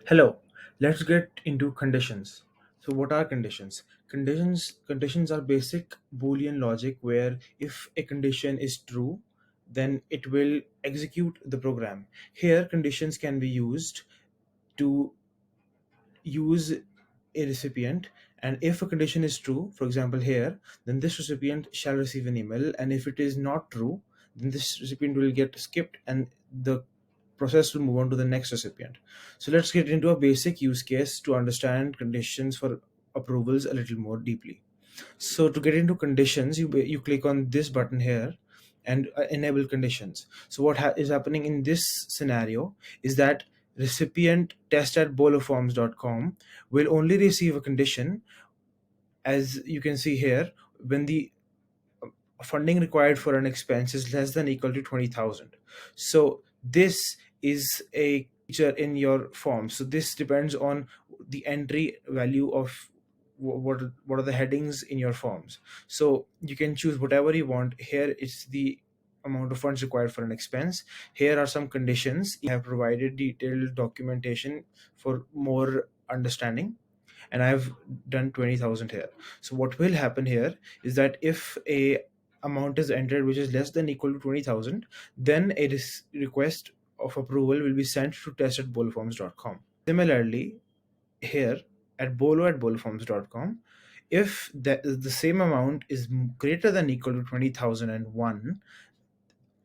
Hello, let's get into conditions. So what are conditions? Conditions are basic Boolean logic where if a condition is true, then it will execute the program. Here conditions can be used to use a recipient, and if a condition is true, for example here, then this recipient shall receive an email, and if it is not true, then this recipient will get skipped and the process will move on to the next recipient. So let's get into a basic use case to understand conditions for approvals a little more deeply. So to get into conditions, you click on this button here and enable conditions. So what is happening in this scenario is that recipient test at boloforms.com will only receive a condition, as you can see here, when the funding required for an expense is less than equal to 20,000. So this is a feature in your form. So this depends on the entry value of what are the headings in your forms. So you can choose whatever you want. Here it's the amount of funds required for an expense. Here are some conditions. I have provided detailed documentation for more understanding, and I've done 20,000 here. So what will happen here is that if a amount is entered which is less than equal to 20,000, then a request of approval will be sent to test at boloforms.com. Similarly, here at boloforms.com, if the same amount is greater than equal to 20,001,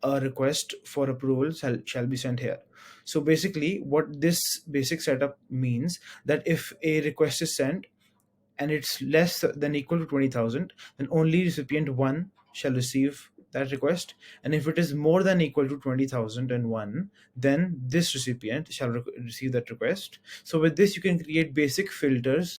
a request for approval shall be sent here. So basically what this basic setup means, that if a request is sent and it's less than equal to 20,000, then only recipient 1 shall receive that request. And if it is more than equal to 20,001, then this recipient shall receive that request. So with this, you can create basic filters